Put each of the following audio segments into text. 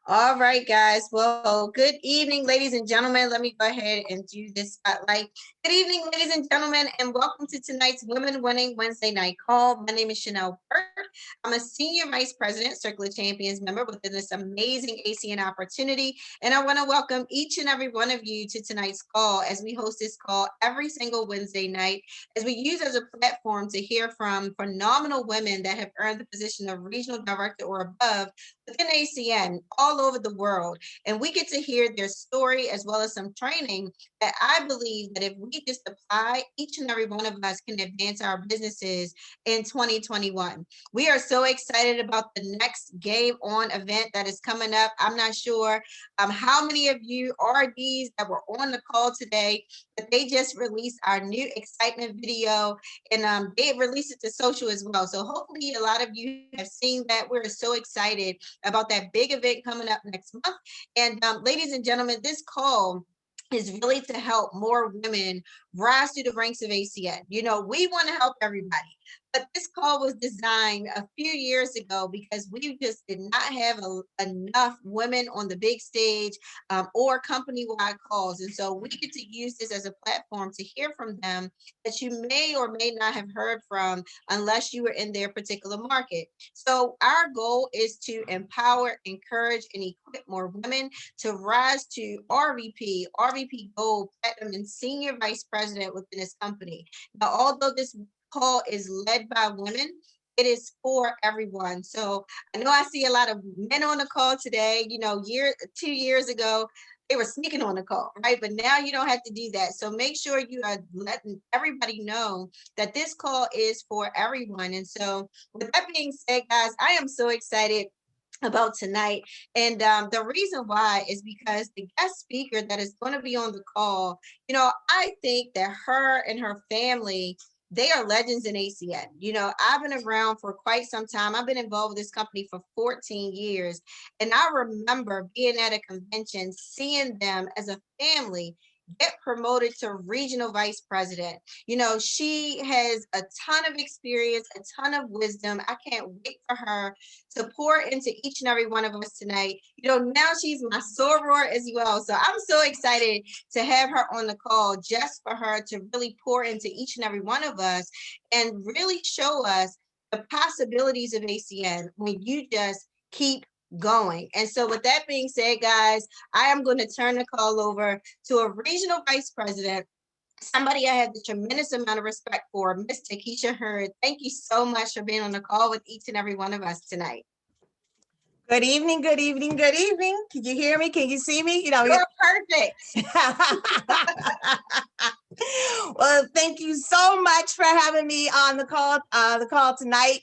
All right, guys. Well, good evening, ladies and gentlemen. Let me go ahead and do this spotlight. Good evening, ladies and gentlemen, and welcome to tonight's Women Winning Wednesday Night Call. My name is Chanel Burt. I'm a Senior Vice President, Circle of Champions member within this amazing ACN opportunity. And I want to welcome each and every one of you to tonight's call as we host this call every single Wednesday night, as we use as a platform to hear from phenomenal women that have earned the position of regional director or above within ACN all over the world. And we get to hear their story as well as some training that I believe that if we just apply, each and every one of us can advance our businesses in 2021. We are so excited about the next Game On event that is coming up. I'm not sure how many of you are these that were on the call today, but they just released our new excitement video and they released it to social as well. So hopefully a lot of you have seen that. We're so excited about that big event coming up next month. And ladies and gentlemen, this call is really to help more women rise through the ranks of ACN. You know, we want to help everybody, but this call was designed a few years ago because we just did not have enough women on the big stage or company-wide calls. And so we get to use this as a platform to hear from them that you may or may not have heard from unless you were in their particular market. So our goal is to empower, encourage, and equip more women to rise to RVP Gold, Platinum, and Senior Vice President within this company. Now, although this call is led by women, it is for everyone. So I know I see a lot of men on the call today. You know, 2 years ago, they were sneaking on the call, right? But now you don't have to do that. So make sure you are letting everybody know that this call is for everyone. And so with that being said, guys, I am so excited about tonight. And the reason why is because the guest speaker that is going to be on the call, you know, I think that her and her family, they are legends in ACN. You know, I've been around for quite some time. I've been involved with this company for 14 years. And I remember being at a convention, seeing them as a family get promoted to regional vice president. You know, she has a ton of experience, a ton of wisdom. I can't wait for her to pour into each and every one of us tonight. You know, now she's my soror as well. So I'm so excited to have her on the call just for her to really pour into each and every one of us and really show us the possibilities of ACN when you just keep going. And so with that being said, guys, I am going to turn the call over to a regional vice president, somebody I have the tremendous amount of respect for, Miss Takesha Hurd. Thank you so much for being on the call with each and every one of us tonight. Good evening, good evening, good evening. Can you hear me? Can you see me? You're perfect. Well, thank you so much for having me on the call tonight.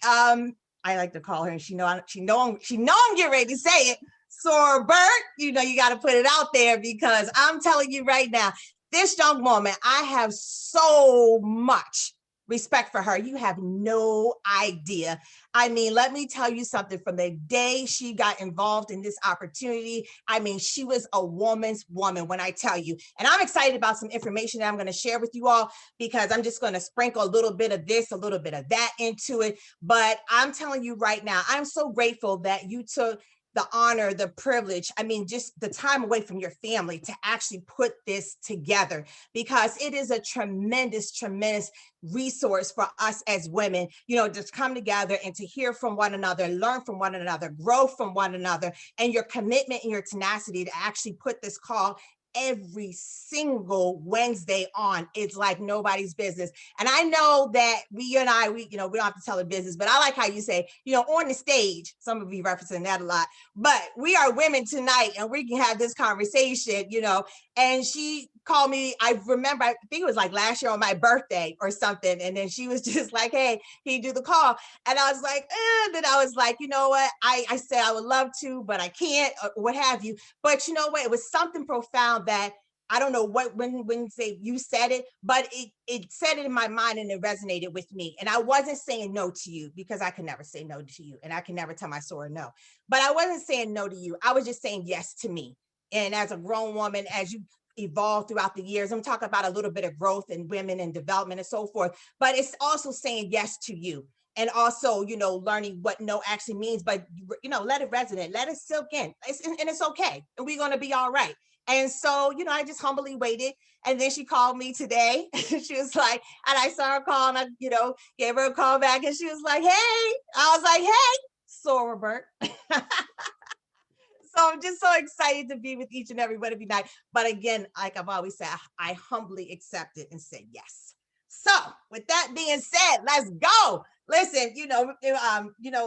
I like to call her, and she know I'm getting ready to say it. So, Bert, you know, you got to put it out there because I'm telling you right now, this young woman, I have so much respect for her. You have no idea. I mean, let me tell you something. From the day she got involved in this opportunity, I mean, she was a woman's woman when I tell you. And I'm excited about some information that I'm going to share with you all because I'm just going to sprinkle a little bit of this, a little bit of that into it. But I'm telling you right now, I'm so grateful that you took the honor, the privilege, I mean, just the time away from your family to actually put this together because it is a tremendous, tremendous resource for us as women, you know, just come together and to hear from one another, learn from one another, grow from one another, and your commitment and your tenacity to actually put this call every single Wednesday on. It's like nobody's business. And I know that we don't have to tell the business, but I like how you say, you know, on the stage, some of you referencing that a lot, but we are women tonight and we can have this conversation, you know. And she called me, I remember, I think it was like last year on my birthday or something. And then she was just like, hey, can you do the call? And I was like, then I was like, you know what? I said I would love to, but I can't, or what have you. But you know what? It was something profound that I don't know what when say you said it, but it said it in my mind and it resonated with me. And I wasn't saying no to you because I could never say no to you, and I can never tell my soror no. But I wasn't saying no to you. I was just saying yes to me. And as a grown woman, as you evolve throughout the years, I'm talking about a little bit of growth in women and development and so forth. But it's also saying yes to you. and also, learning what no actually means, but let it resonate, let it soak in. And it's okay. And we're going to be all right. And so, I just humbly waited. And then she called me today. She was like, and I saw her call, and I, gave her a call back, and she was like, hey. I was like, hey, Sora Burt. So I'm just so excited to be with each and every one of you tonight. But again, like I've always said, I humbly accepted and said yes. So with that being said, let's go. Listen,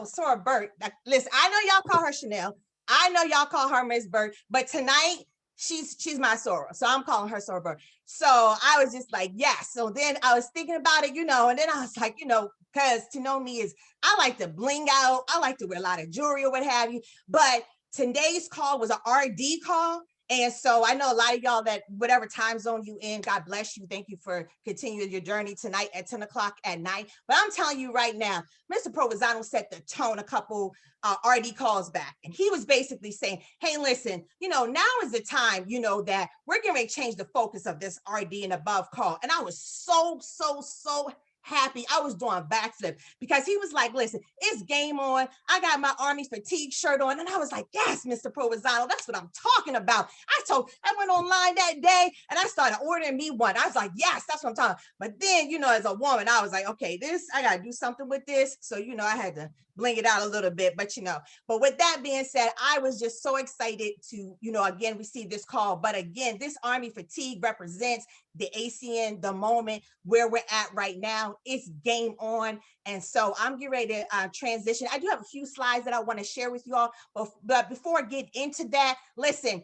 Sora Burt. Listen, I know y'all call her Chanel. I know y'all call her Miss Burt, but tonight she's my Sora. So I'm calling her Sora Burt. So I was just like, yes. So then I was thinking about it, and then I was like, because to know me is I like to bling out. I like to wear a lot of jewelry or what have you. But today's call was an RD call. And so I know a lot of y'all that whatever time zone you in, God bless you. Thank you for continuing your journey tonight at 10 o'clock at night. But I'm telling you right now, Mr. Provenzano set the tone a couple RD calls back. And he was basically saying, hey, listen, now is the time, that we're going to change the focus of this RD and above call. And I was so happy. I was doing backflip because he was like, listen, it's game on. I got my Army fatigue shirt on. And I was like, yes, Mr. Provenzano, that's what I'm talking about. I went online that day and I started ordering me one. I was like, yes, that's what I'm talking about. But then, as a woman, I was like, okay, I got to do something with this. So, I had to bling it out a little bit, but with that being said, I was just so excited to, again, receive this call. But again, this Army fatigue represents the ACN, the moment where we're at right now. It's game on. And so I'm getting ready to transition. I do have a few slides that I want to share with you all. But before I get into that, listen,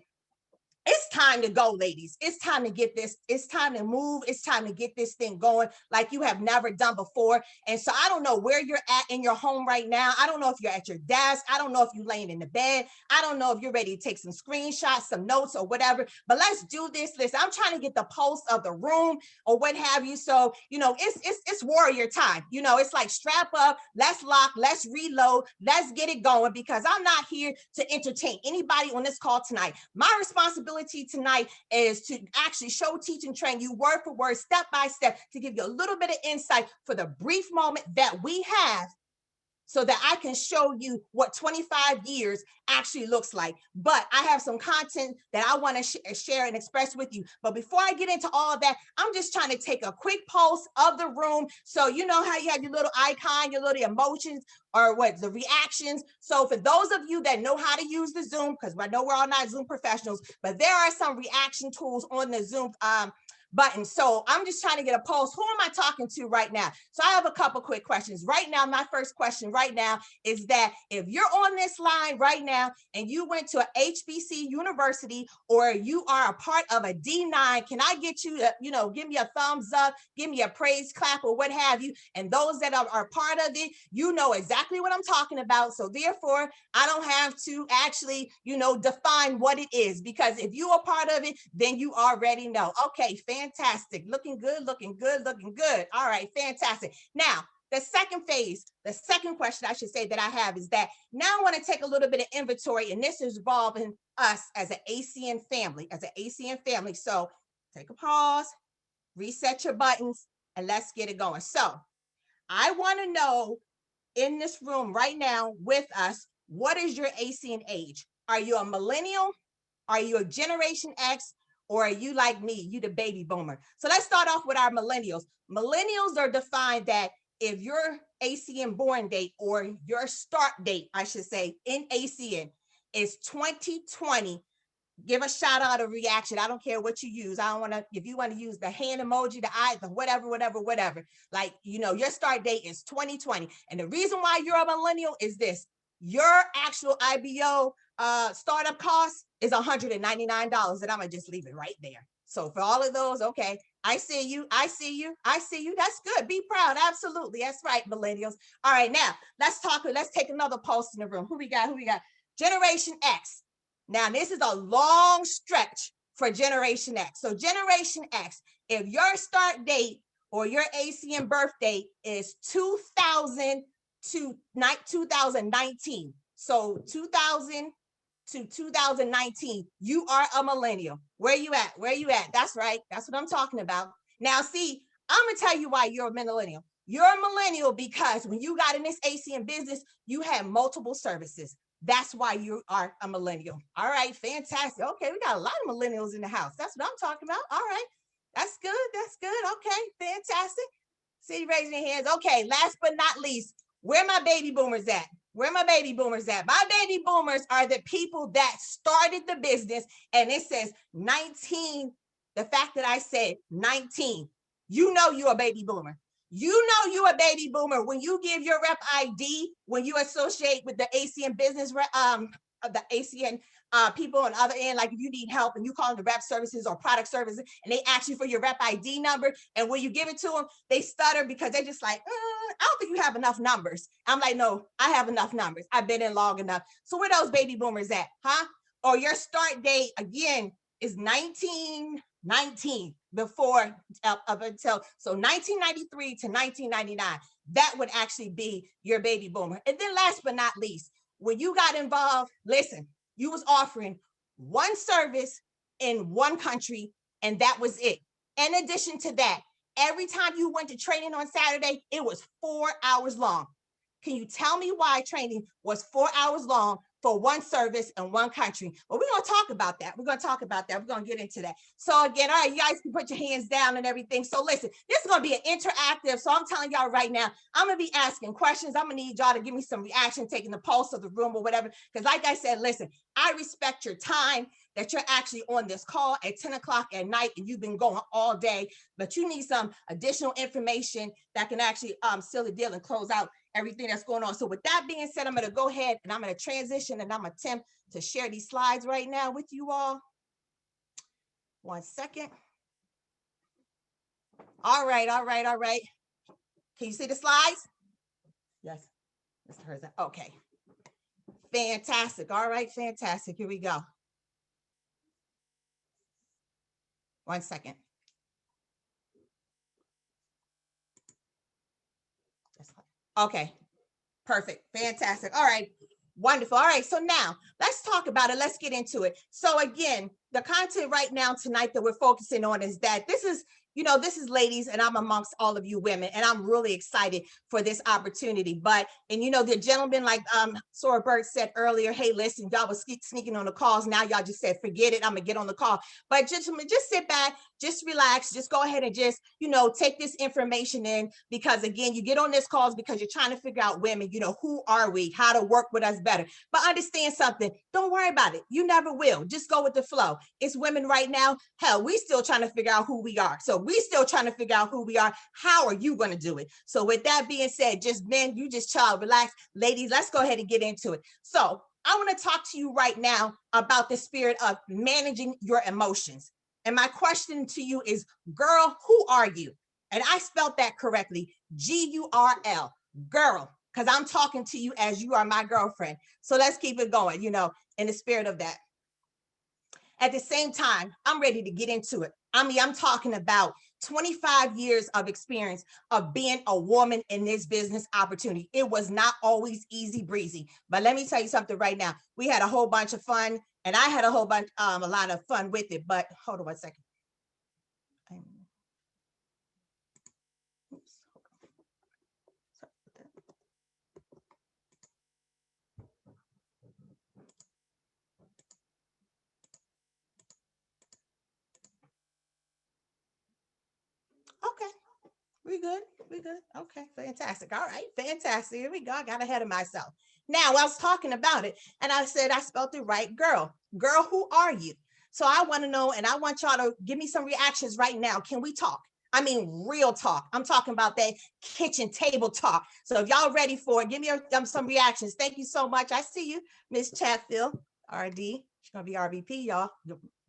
it's time to go, ladies. It's time to get this. It's time to move. It's time to get this thing going like you have never done before. And so I don't know where you're at in your home right now. I don't know if you're at your desk. I don't know if you're laying in the bed. I don't know if you're ready to take some screenshots, some notes or whatever, but let's do this. Listen, I'm trying to get the pulse of the room or what have you. So, it's warrior time. It's like strap up, let's lock, let's reload, let's get it going, because I'm not here to entertain anybody on this call tonight. My responsibility tonight is to actually show, teach, and train you word for word, step by step, to give you a little bit of insight for the brief moment that we have, so that I can show you what 25 years actually looks like. But I have some content that I want to share and express with you. But before I get into all of that, I'm just trying to take a quick pulse of the room. So you know how you have your little icon, your little emotions, or the reactions. So for those of you that know how to use the Zoom, because I know we're all not Zoom professionals, but there are some reaction tools on the Zoom button. So I'm just trying to get a pulse. Who am I talking to right now? So I have a couple quick questions. Right now, my first question right now is that if you're on this line right now and you went to a HBC university, or you are a part of a D9, can I get you to, give me a thumbs up, give me a praise clap or what have you? And those that are part of it, you know exactly what I'm talking about. So therefore, I don't have to actually, define what it is, because if you are part of it, then you already know. Okay, fantastic. Looking good, looking good, looking good. All right, fantastic. Now, the second phase, the second question I should say that I have is that now I want to take a little bit of inventory, and this is involving us as an ACN family, So take a pause, reset your buttons, and let's get it going. So I want to know, in this room right now with us, what is your ACN age? Are you a millennial? Are you a Generation X? Or are you like me, you the baby boomer? So let's start off with our millennials. Millennials are defined that if your ACN born date, or your start date, I should say, in ACN is 2020, give a shout out or reaction. I don't care what you use. I don't want to, if you want to use the hand emoji, the eyes, the whatever. Like, your start date is 2020. And the reason why you're a millennial is this: your actual IBO startup cost is $199. And I'm gonna just leave it right there. So for all of those, okay, I see you. That's good. Be proud. Absolutely. That's right, millennials. All right, now let's take another pulse in the room. Who we got? Generation X. Now, this is a long stretch for Generation X. So Generation X, if your start date or your ACN birth date is 2000 to 2019, so 2000 to 2019, you are a millennial. Where you at? That's right. That's what I'm talking about. Now, see, I'm going to tell you why you're a millennial. You're a millennial because when you got in this ACN business, you had multiple services. That's why you are a millennial. All right, fantastic. Okay, we got a lot of millennials in the house. That's what I'm talking about. All right, that's good. That's good. Okay, fantastic. See you raising your hands. Okay, last but not least, where my baby boomers at? Where my baby boomers at? My baby boomers are the people that started the business, and it says 19. The fact that I said 19, you know you're a baby boomer. You know you're a baby boomer when you give your rep ID, when you associate with the ACN business, the ACN people on the other end, like if you need help and you call them the rep services or product services, and they ask you for your rep ID number, and when you give it to them, they stutter because they're just like, I don't think you have enough numbers. I'm like, no, I have enough numbers. I've been in long enough. So where those baby boomers at, huh? Or your start date again is 1919 before up until so 1993 to 1999. That would actually be your baby boomer. And then last but not least, when you got involved, listen, you was offering one service in one country, and that was it. In addition to that, every time you went to training on Saturday, it was 4 hours long. Can you tell me why training was 4 hours long for one service in one country? Well, we're going to talk about that. We're going to talk about that. We're going to get into that. So again, all right, you guys can put your hands down and everything. So listen, this is going to be an interactive. So I'm telling y'all right now, I'm going to be asking questions. I'm going to need y'all to give me some reaction, taking the pulse of the room or whatever. Because like I said, listen, I respect your time that you're actually on this call at 10 o'clock at night and you've been going all day, but you need some additional information that can actually seal the deal and close out everything that's going on. So with that being said, I'm going to go ahead and I'm going to transition and I'm going to attempt to share these slides right now with you all. 1 second. All right. Can you see the slides? Yes, Mr. Herzog. Okay. Fantastic. All right, fantastic. Here we go. 1 second. Okay, perfect, fantastic. All right, wonderful. All right, so now let's talk about it. Let's get into it. So again, the content right now tonight that we're focusing on is that this is, this is ladies, and I'm amongst all of you women, and I'm really excited for this opportunity. But, and the gentleman, like Sora Burt said earlier, hey, listen, y'all was sneaking on the calls. Now y'all just said, forget it, I'm gonna get on the call. But gentlemen, just sit back, just relax, just go ahead and just, take this information in, because again, you get on this calls because you're trying to figure out women, who are we, how to work with us better. But understand something, don't worry about it. You never will. Just go with the flow. It's women right now. Hell, we still trying to figure out who we are. So we still trying to figure out who we are. How are you going to do it? So with that being said, just men, you just chill, relax. Ladies, let's go ahead and get into it. So I want to talk to you right now about the spirit of managing your emotions. And my question to you is, girl, who are you? And I spelled that correctly, G-U-R-L, girl, because I'm talking to you as you are my girlfriend. So let's keep it going, in the spirit of that. At the same time, I'm ready to get into it. I'm talking about 25 years of experience of being a woman in this business opportunity. It was not always easy breezy, but let me tell you something right now. We had a whole bunch of fun, and I had a lot of fun with it, but hold on 1 second. Okay, we good. Okay, fantastic. All right, fantastic. Here we go. I got ahead of myself. Now I was talking about it, and I said I spelled it right. Girl, who are you? So I want to know, and I want y'all to give me some reactions right now. Can we talk? I mean, real talk. I'm talking about that kitchen table talk. So if y'all ready for it, give me some reactions. Thank you so much. I see you, Miss Chatfield, RD. She's gonna be RVP, y'all.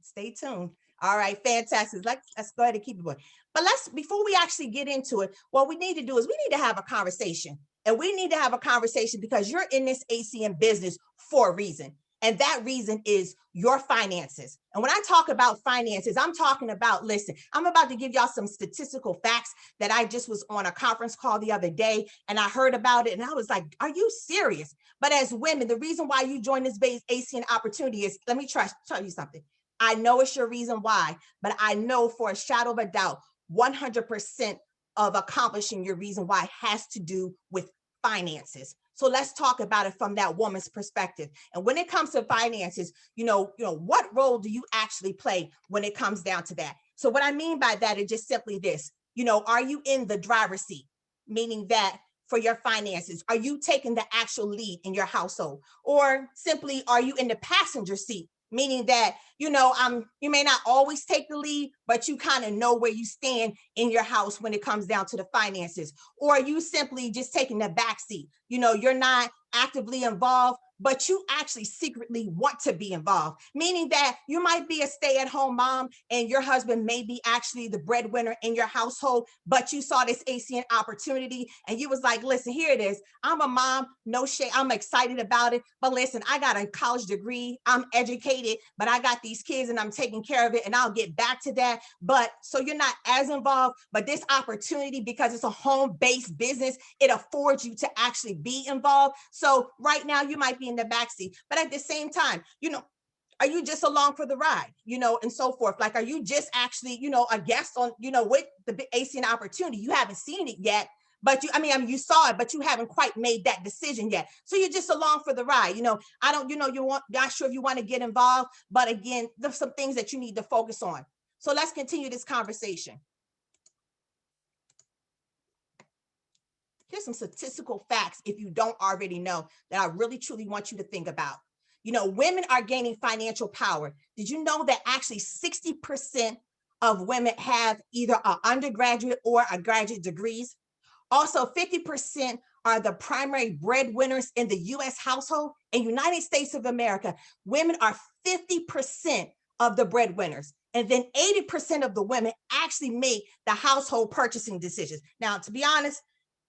Stay tuned. All right, fantastic. Let's go ahead and keep it going. But before we actually get into it, what we need to do is we need to have a conversation. And we need to have a conversation because you're in this ACN business for a reason. And that reason is your finances. And when I talk about finances, I'm talking about, listen, I'm about to give y'all some statistical facts that I just was on a conference call the other day, and I heard about it, and I was like, are you serious? But as women, the reason why you join this ACN opportunity is, let me tell you something. I know it's your reason why, but I know for a shadow of a doubt, 100% of accomplishing your reason why has to do with finances. So let's talk about it from that woman's perspective. And when it comes to finances, what role do you actually play when it comes down to that? So what I mean by that is just simply this, are you in the driver's seat? Meaning that for your finances, are you taking the actual lead in your household? Or simply, are you in the passenger seat? Meaning that, you may not always take the lead, but you kind of know where you stand in your house when it comes down to the finances. Or are you simply just taking the back seat? You're not actively involved, but you actually secretly want to be involved, meaning that you might be a stay-at-home mom and your husband may be actually the breadwinner in your household, but you saw this ACN opportunity and you was like, listen, here it is. I'm a mom, no shade. I'm excited about it. But listen, I got a college degree. I'm educated, but I got these kids and I'm taking care of it and I'll get back to that. But so you're not as involved, but this opportunity, because it's a home-based business, it affords you to actually be involved. So right now you might be in the backseat, but at the same time, are you just along for the ride, and so forth? Like, are you just actually, a guest on, with the ACN opportunity? You haven't seen it yet, but you saw it, but you haven't quite made that decision yet. So you're just along for the ride. I don't, not sure if you want to get involved, but again, there's some things that you need to focus on. So let's continue this conversation. Here's some statistical facts, if you don't already know, that I really truly want you to think about. Women are gaining financial power. Did you know that actually 60% of women have either an undergraduate or a graduate degrees? Also, 50% are the primary breadwinners in the US household. In United States of America, women are 50% of the breadwinners. And then 80% of the women actually make the household purchasing decisions. Now, to be honest,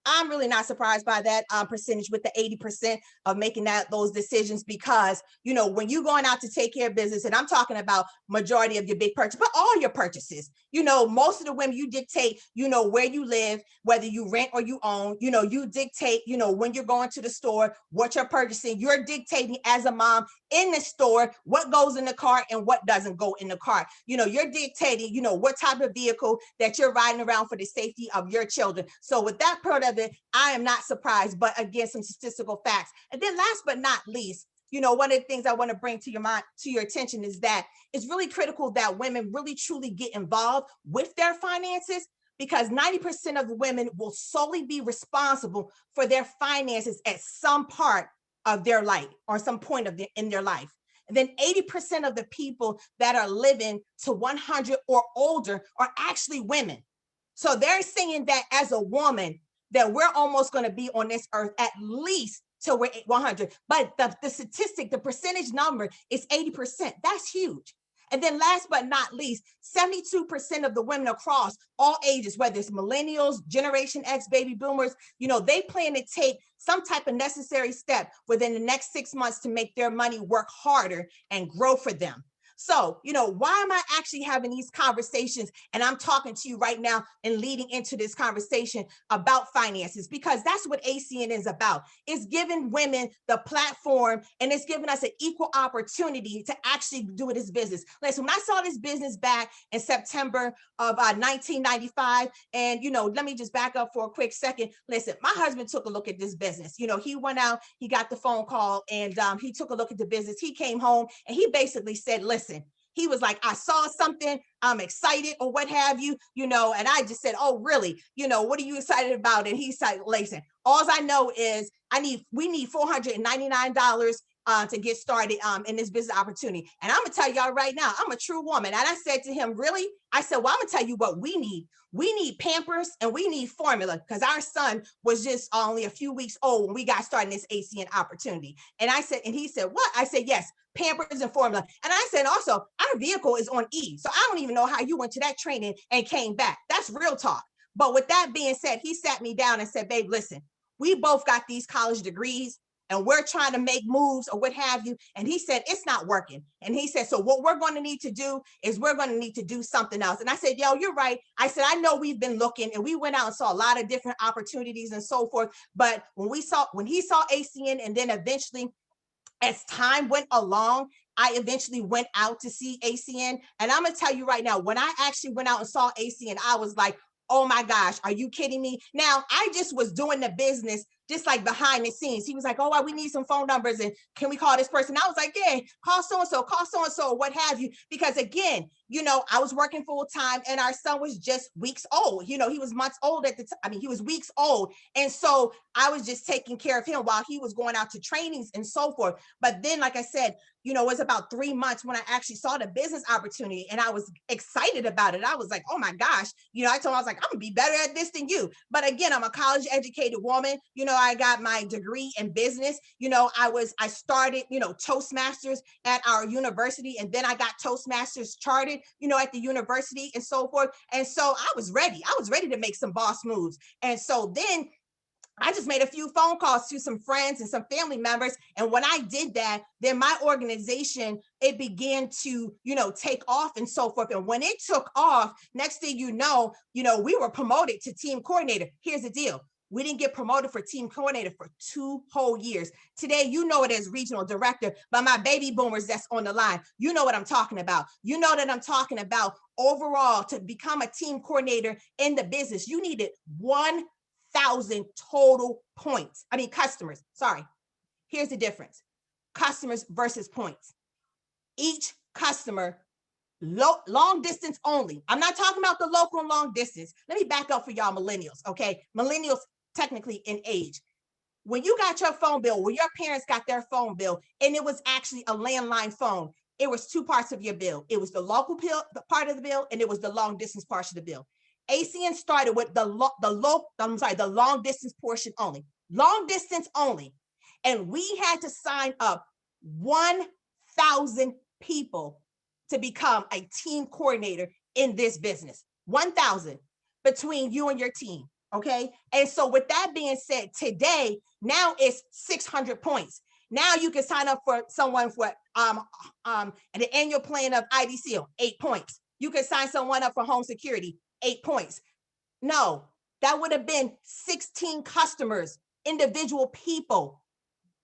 I'm really not surprised by that percentage with the 80% of making those decisions, because, when you're going out to take care of business, and I'm talking about majority of your big purchase, but all your purchases, most of the women, you dictate, where you live, whether you rent or you own, you dictate, when you're going to the store, what you're purchasing. You're dictating as a mom in the store what goes in the cart and what doesn't go in the cart. You're dictating, what type of vehicle that you're riding around for the safety of your children. So with that part of it, I am not surprised, but again, some statistical facts. And then last but not least, one of the things I want to bring to your mind, to your attention, is that it's really critical that women really truly get involved with their finances, because 90% of the women will solely be responsible for their finances at some part of their life or some point in their life. And then 80% of the people that are living to 100 or older are actually women. So they're saying that as a woman, that we're almost going to be on this earth at least till we're 100. But the statistic, the percentage number is 80%. That's huge. And then last but not least, 72% of the women across all ages, whether it's millennials, Generation X, baby boomers, they plan to take some type of necessary step within the next 6 months to make their money work harder and grow for them. So, why am I actually having these conversations? And I'm talking to you right now and leading into this conversation about finances, because that's what ACN is about. It's giving women the platform, and it's giving us an equal opportunity to actually do this business. Listen, when I saw this business back in September of 1995, and, let me just back up for a quick second. Listen, my husband took a look at this business. He went out, he got the phone call, and he took a look at the business. He came home and he basically said, listen, he was like, I saw something, I'm excited, or what have you, and I just said, oh, really? What are you excited about? And he said, listen, all I know is we need $499 to get started in this business opportunity. And I'm gonna tell y'all right now, I'm a true woman. And I said to him, really? I said, well, I'm gonna tell you what we need. We need Pampers and we need formula, because our son was just only a few weeks old when we got started in this ACN opportunity. And he said, what? I said, yes, Pampers and formula. And I said, also, our vehicle is on E. So I don't even know how you went to that training and came back. That's real talk. But with that being said, he sat me down and said, babe, listen, we both got these college degrees and we're trying to make moves or what have you. And he said, it's not working. And he said, so what we're going to need to do is we're going to need to do something else. And I said, yo, you're right. I said, I know we've been looking and we went out and saw a lot of different opportunities and so forth. But when he saw ACN, and then eventually as time went along, I eventually went out to see ACN. And I'm going to tell you right now, when I actually went out and saw ACN, I was like, oh my gosh, are you kidding me? Now, I just was doing the business just like behind the scenes. He was like, oh, we need some phone numbers and can we call this person? I was like, yeah, call so-and-so, what have you. Because again, I was working full time and our son was just weeks old. He was months old at the time. I mean, he was weeks old. And so I was just taking care of him while he was going out to trainings and so forth. But then, like I said, it was about 3 months when I actually saw the business opportunity and I was excited about it. I was like, oh my gosh, I told him, I was like, I'm gonna be better at this than you. But again, I'm a college educated woman. I got my degree in business. I started, Toastmasters at our university, and then I got Toastmasters chartered, at the university and so forth. And so I was ready. I was ready to make some boss moves. And so then I just made a few phone calls to some friends and some family members. And when I did that, then my organization, it began to, take off and so forth. And when it took off, next thing we were promoted to team coordinator. Here's the deal. We didn't get promoted for team coordinator for 2 whole years. Today, it as regional director, but my baby boomers that's on the line, you know what I'm talking about. You know that I'm talking about overall to become a team coordinator in the business. You needed 1,000 total points. I mean, customers, sorry. Here's the difference. Customers versus points. Each customer, long distance only. I'm not talking about the local and long distance. Let me back up for y'all millennials, okay? Millennials technically in age. When you got your phone bill, when your parents got their phone bill, and it was actually a landline phone, it was 2 parts of your bill. It was the local part of the bill, and it was the long distance part of the bill. ACN started with the long distance portion only, long distance only. And we had to sign up 1,000 people to become a team coordinator in this business. 1,000 between you and your team. Okay. And so with that being said, today, now it's 600 points. Now you can sign up for someone for an annual plan of IDC, 8 points. You can sign someone up for home security, 8 points. No, that would have been 16 customers, individual people,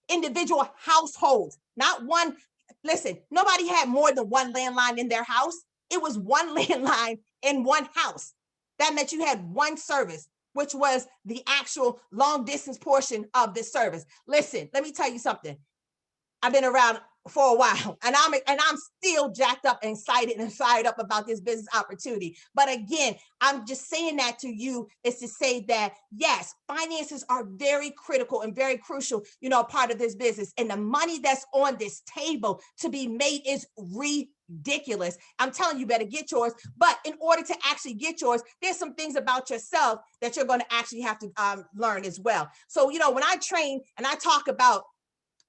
individual households, not one. Listen, nobody had more than one landline in their house. It was one landline in one house. That meant you had one service, which was the actual long distance portion of this service. Listen, let me tell you something. I've been around for a while and I'm still jacked up and excited and fired up about this business opportunity. But again, I'm just saying that to you is to say that yes, finances are very critical and very crucial, part of this business. And the money that's on this table to be made is ridiculous. I'm telling you, better get yours. But in order to actually get yours, there's some things about yourself that you're going to actually have to learn as well. So, when I train and I talk about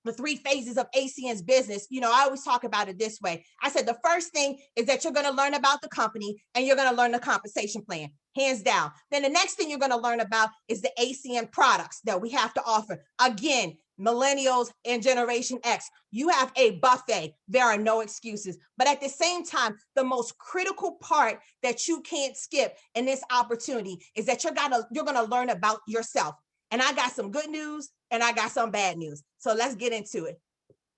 the 3 phases of ACN's business, I always talk about it this way. I said, the first thing is that you're going to learn about the company and you're going to learn the compensation plan, hands down. Then the next thing you're going to learn about is the ACN products that we have to offer. Again, millennials and Generation X, you have a buffet. There are no excuses. But at the same time, the most critical part that you can't skip in this opportunity is that you're going to learn about yourself. And I got some good news and I got some bad news. So let's get into it.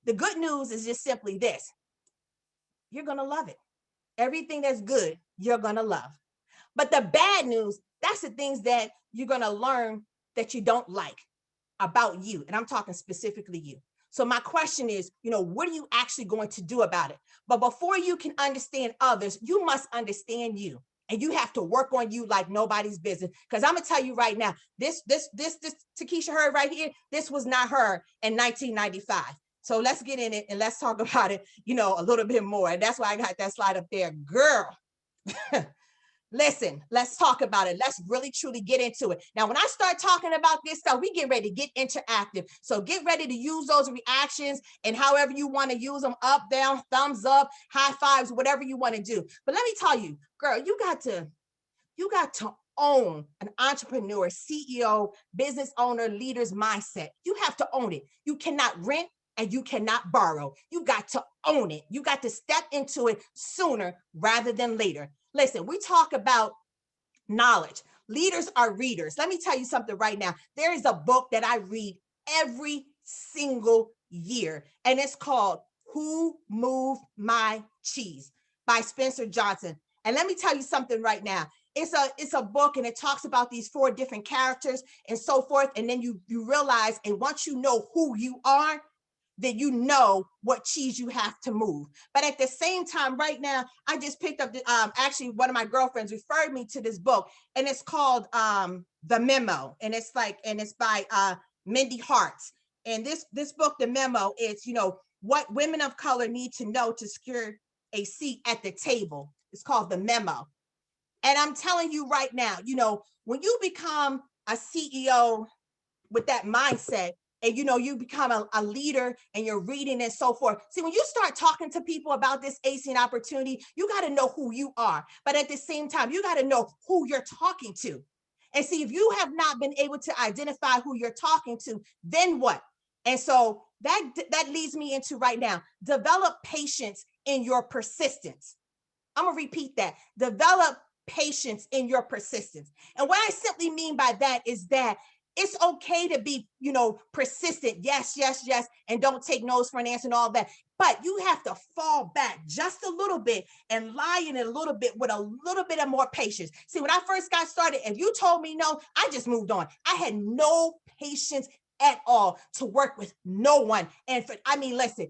The good news is just simply this. You're going to love it. Everything that's good, you're going to love. But the bad news, that's the things that you're going to learn that you don't like about you. And I'm talking specifically you. So my question is, what are you actually going to do about it? But before you can understand others, you must understand you. And you have to work on you like nobody's business. Because I'm gonna tell you right now, this Takesha Heard right here, this was not her in 1995. So let's get in it and let's talk about it, a little bit more. And that's why I got that slide up there, girl. Listen, let's talk about it. Let's really truly get into it. Now, when I start talking about this stuff, we get ready to get interactive. So get ready to use those reactions and however you want to use them, up, down, thumbs up, high fives, whatever you want to do. But let me tell you, girl, you got to own an entrepreneur, CEO, business owner, leader's mindset. You have to own it. You cannot rent and you cannot borrow. You got to own it. You got to step into it sooner rather than later. Listen, we talk about knowledge. Leaders are readers. Let me tell you something right now. There is a book that I read every single year, and it's called Who Moved My Cheese by Spencer Johnson. And let me tell you something right now. it's a book, and it talks about these 4 different characters and so forth. And then you realize, and once you know who you are, then you know what cheese you have to move. But at the same time, right now, I just picked up actually one of my girlfriends referred me to this book, and it's called The Memo, and it's by Mindy Harts. And this book, The Memo, is, you know, what women of color need to know to secure a seat at the table. It's called The Memo. And I'm telling you right now, you know, when you become a CEO with that mindset, and you know, you become a leader, and you're reading and so forth. See, when you start talking to people about this ASEAN opportunity, you got to know who you are, but at the same time, you got to know who you're talking to. And see, if you have not been able to identify who you're talking to, then what? And so that leads me into right now, develop patience in your persistence. I'm gonna repeat that. Develop patience in your persistence. And what I simply mean by that is that it's okay to be, you know, persistent. Yes, yes, yes. And don't take no's for an answer and all that. But you have to fall back just a little bit and lie in it a little bit with a little bit of more patience. See, when I first got started, if you told me no, I just moved on. I had no patience at all to work with no one. And I mean, listen,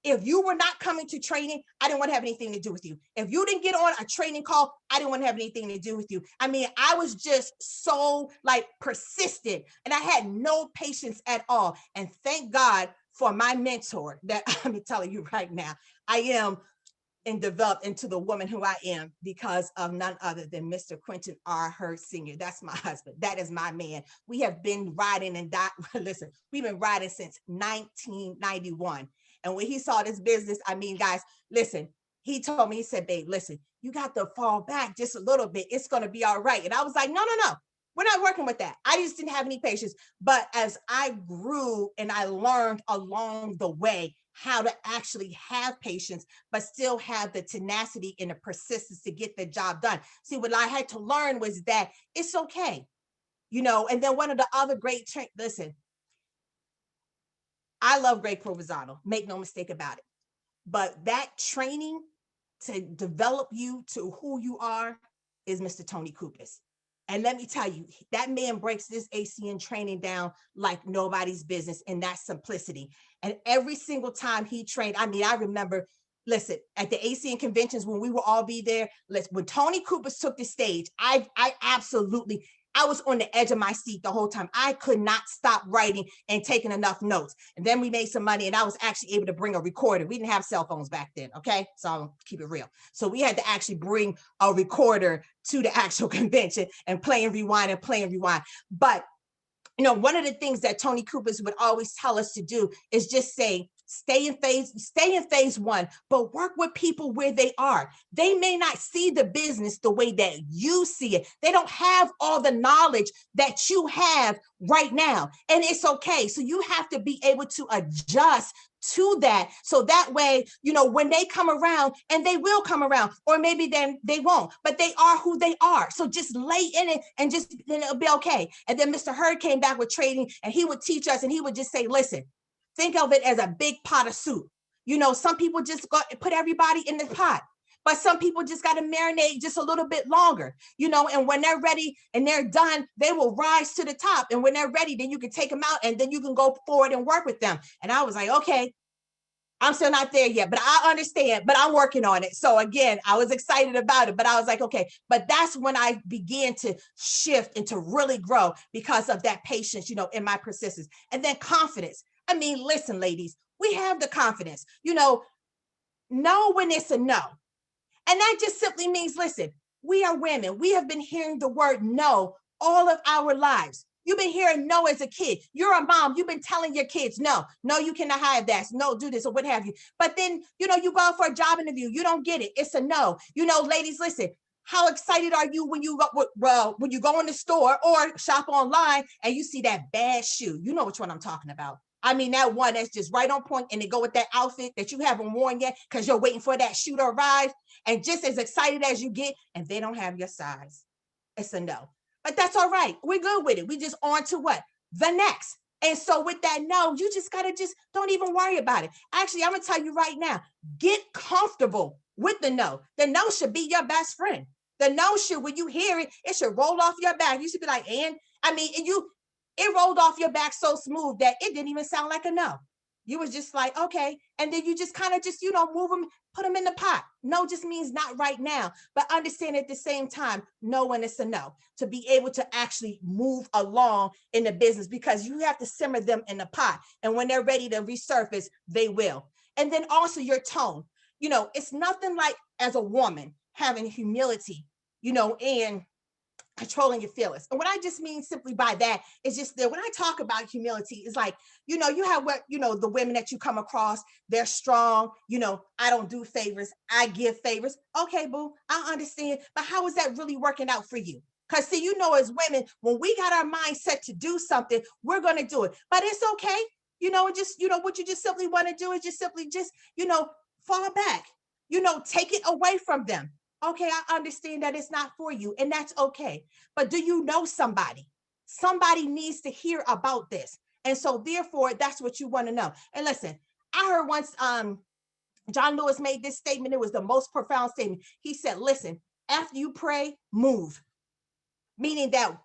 if you were not coming to training, I didn't want to have anything to do with you. If you didn't get on a training call, I didn't want to have anything to do with you. I mean, I was just so like persistent, and I had no patience at all. And thank God for my mentor that I'm telling you right now, I am and developed into the woman who I am because of none other than Mr. Quentin R. Hurd Sr. That's my husband. That is my man. We have been riding and listen, we've been riding since 1991. And when he saw this business, I mean, guys, listen, he told me, he said, babe, listen, you got to fall back just a little bit. It's going to be all right. And I was like, no, no, no. We're not working with that. I just didn't have any patience. But as I grew and I learned along the way how to actually have patience, but still have the tenacity and the persistence to get the job done. See, what I had to learn was that it's okay, you know. And then one of the other great, listen, I love Greg Provenzano, make no mistake about it. But that training to develop you to who you are is Mr. Tony Kupas. And let me tell you, that man breaks this ASEAN training down like nobody's business, and that's simplicity. And every single time he trained, I mean, I remember, listen, at the ASEAN conventions when we will all be there, when Tony Kupas took the stage, I absolutely, I was on the edge of my seat the whole time. I could not stop writing and taking enough notes. And then we made some money, and I was actually able to bring a recorder. We didn't have cell phones back then, okay? So I'll keep it real. So we had to actually bring a recorder to the actual convention and play and rewind and play and rewind. But, you know, one of the things that Tony Kupas would always tell us to do is just say, stay in phase one, but work with people where they are. They may not see the business the way that you see it. They don't have all the knowledge that you have right now, and it's okay. So you have to be able to adjust to that, so that way, you know, when they come around, and they will come around, or maybe then they won't, but they are who they are. So just lay in it, and just, then it'll be okay. And then Mr. Hurd came back with training, and he would teach us, and he would just say, listen, think of it as a big pot of soup. You know, some people just put everybody in the pot, but some people just got to marinate just a little bit longer, you know, and when they're ready and they're done, they will rise to the top. And when they're ready, then you can take them out, and then you can go forward and work with them. And I was like, okay, I'm still not there yet, but I understand, but I'm working on it. So again, I was excited about it, but I was like, okay, but that's when I began to shift and to really grow because of that patience, you know, in my persistence. And then confidence. I mean, listen, ladies, we have the confidence, you know when it's a no. And that just simply means, listen, we are women. We have been hearing the word no all of our lives. You've been hearing no as a kid. You're a mom. You've been telling your kids, no, you cannot have that. No, do this or what have you. But then, you know, you go for a job interview. You don't get it. It's a no. You know, ladies, listen, how excited are you when you go in the store or shop online and you see that bad shoe? You know which one I'm talking about. I mean, that one that's just right on point, and they go with that outfit that you haven't worn yet because you're waiting for that shoe to arrive. And just as excited as you get, and they don't have your size, it's a no. But that's all right. We're good with it. We just on to what? The next. And so with that no, you just got to just don't even worry about it. Actually, I'm going to tell you right now, get comfortable with the no. The no should be your best friend. The no should, when you hear it, it should roll off your back. You should be like, and I mean, it rolled off your back so smooth that it didn't even sound like a no. You was just like, okay. And then you just kind of just, move them, put them in the pot. No just means not right now, but understand at the same time, no when it's a no, to be able to actually move along in the business, because you have to simmer them in the pot. And when they're ready to resurface, they will. And then also your tone, it's nothing like, as a woman, having humility, and controlling your feelings. And what I just mean simply by that is just that when I talk about humility, it's like, you have what, the women that you come across, they're strong, I don't do favors, I give favors. Okay, boo, I understand. But how is that really working out for you? Because see, as women, when we got our mindset to do something, we're going to do it. But it's okay. What you just simply want to do is just simply fall back, take it away from them. Okay, I understand that it's not for you, and that's okay. But do you know somebody? Somebody needs to hear about this. And so therefore, that's what you want to know. And listen, I heard once John Lewis made this statement. It was the most profound statement. He said, listen, after you pray, move. Meaning that,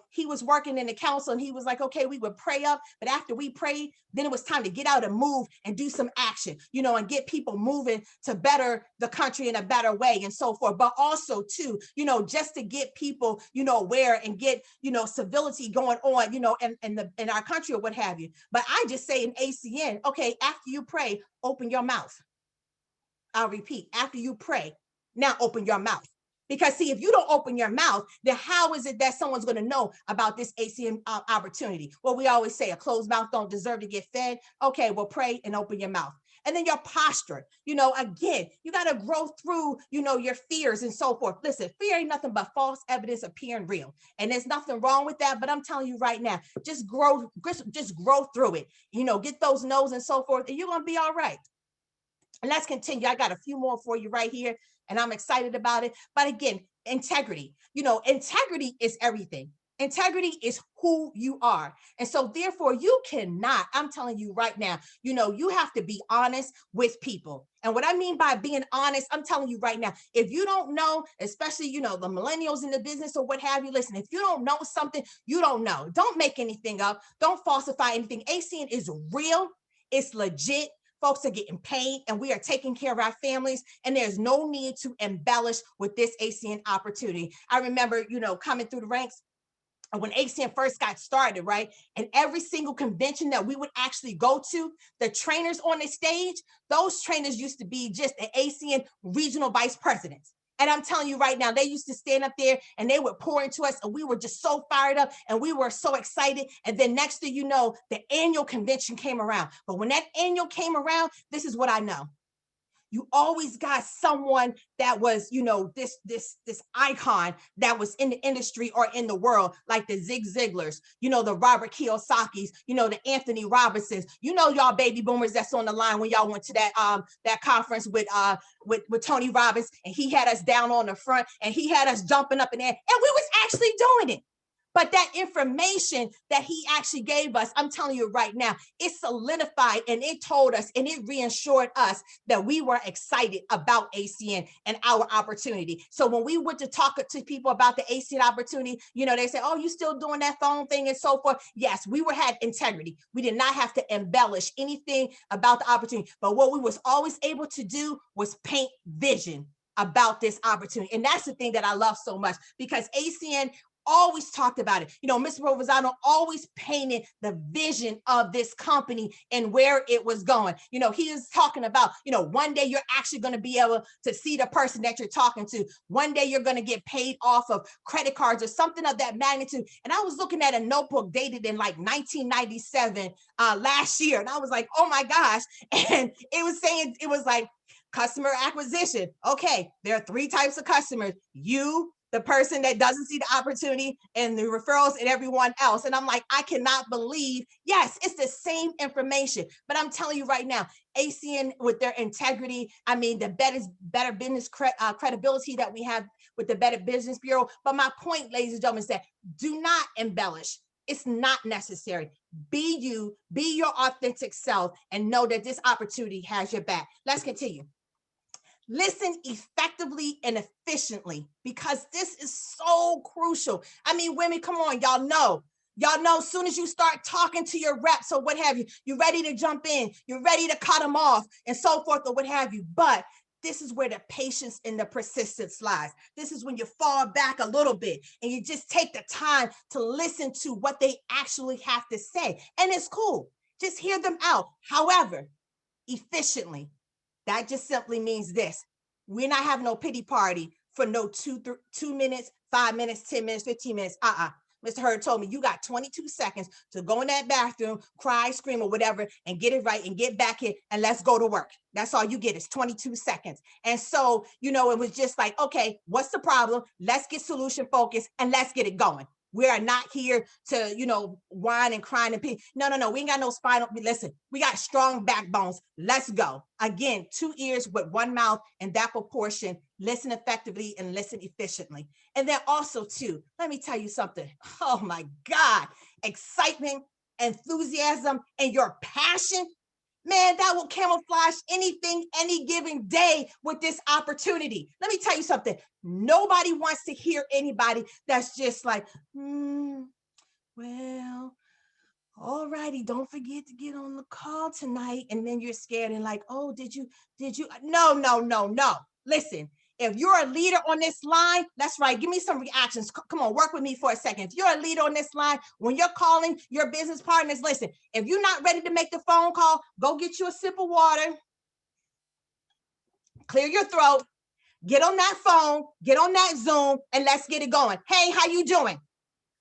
he was working in the council and he was like, okay, we would pray up, but after we prayed, then it was time to get out and move and do some action, and get people moving to better the country in a better way and so forth. But also too, just to get people, aware and get, civility going on, in our country or what have you. But I just say in ACN, okay, after you pray, open your mouth. I'll repeat, after you pray, now open your mouth. Because see, if you don't open your mouth, then how is it that someone's going to know about this ACN opportunity? Well, we always say a closed mouth don't deserve to get fed. Okay, well, pray and open your mouth. And then your posture, again, you got to grow through, your fears and so forth. Listen, fear ain't nothing but false evidence appearing real. And there's nothing wrong with that. But I'm telling you right now, just grow through it, get those no's and so forth, and you're going to be all right. And let's continue. I got a few more for you right here, and I'm excited about it. But again, integrity. Integrity is everything. Integrity is who you are. And so therefore you cannot, I'm telling you right now, you have to be honest with people. And what I mean by being honest, I'm telling you right now, if you don't know, especially, the millennials in the business or what have you, listen, if you don't know something, you don't know. Don't make anything up. Don't falsify anything. ACN is real. It's legit. Folks are getting paid and we are taking care of our families, and there's no need to embellish with this ACN opportunity. I remember, coming through the ranks when ACN first got started, right? And every single convention that we would actually go to, the trainers on the stage, those trainers used to be just the ACN regional vice presidents. And I'm telling you right now, they used to stand up there and they would pour into us, and we were just so fired up and we were so excited. And then next thing you know, the annual convention came around. But when that annual came around, this is what I know. You always got someone that was, this icon that was in the industry or in the world, like the Zig Ziglars, the Robert Kiyosaki's, the Anthony Robinsons, y'all baby boomers that's on the line when y'all went to that conference with Tony Robbins, and he had us down on the front and he had us jumping up in there, and we was actually doing it. But that information that he actually gave us, I'm telling you right now, it solidified and it told us and it reassured us that we were excited about ACN and our opportunity. So when we went to talk to people about the ACN opportunity, they say, oh, you still doing that phone thing and so forth. Yes, we had integrity. We did not have to embellish anything about the opportunity. But what we was always able to do was paint vision about this opportunity. And that's the thing that I love so much, because ACN always talked about it. Mr. Provenzano always painted the vision of this company and where it was going. He is talking about, one day you're actually going to be able to see the person that you're talking to. One day you're going to get paid off of credit cards or something of that magnitude. And I was looking at a notebook dated in like 1997 last year. And I was like, oh my gosh. And it was saying, it was like customer acquisition. Okay, there are 3 types of customers. You, the person that doesn't see the opportunity, and the referrals, and everyone else. And I'm like, I cannot believe, yes, it's the same information. But I'm telling you right now, ACN with their integrity, I mean, the better business credibility that we have with the Better Business Bureau. But my point, ladies and gentlemen, is that do not embellish. It's not necessary. Be you, be your authentic self, and know that this opportunity has your back. Let's continue. Listen effectively and efficiently, because this is so crucial. I mean, women, come on, y'all know. Y'all know as soon as you start talking to your reps or what have you, you're ready to jump in, you're ready to cut them off and so forth or what have you. But this is where the patience and the persistence lies. This is when you fall back a little bit and you just take the time to listen to what they actually have to say. And it's cool. Just hear them out. However, efficiently. That just simply means this. We're not having no pity party for no 2 minutes, 5 minutes, 10 minutes, 15 minutes. Mr. Hurd told me you got 22 seconds to go in that bathroom, cry, scream, or whatever, and get it right and get back here and let's go to work. That's all you get is 22 seconds. And so, it was just like, okay, what's the problem? Let's get solution focused and let's get it going. We are not here to, whine and crying and pee. No. We ain't got no spinal. Listen, we got strong backbones. Let's go. Again, 2 ears with 1 mouth in that proportion. Listen effectively and listen efficiently. And then also too, let me tell you something. Oh my God, excitement, enthusiasm, and your passion. Man, that will camouflage anything, any given day with this opportunity. Let me tell you something. Nobody wants to hear anybody that's just like, well, all righty, don't forget to get on the call tonight. And then you're scared and like, oh, did you? No. Listen, if you're a leader on this line, that's right. Give me some reactions. Come on, work with me for a second. If you're a leader on this line, when you're calling your business partners, listen, if you're not ready to make the phone call, go get you a sip of water, clear your throat, get on that phone, get on that Zoom, and let's get it going. Hey, how you doing?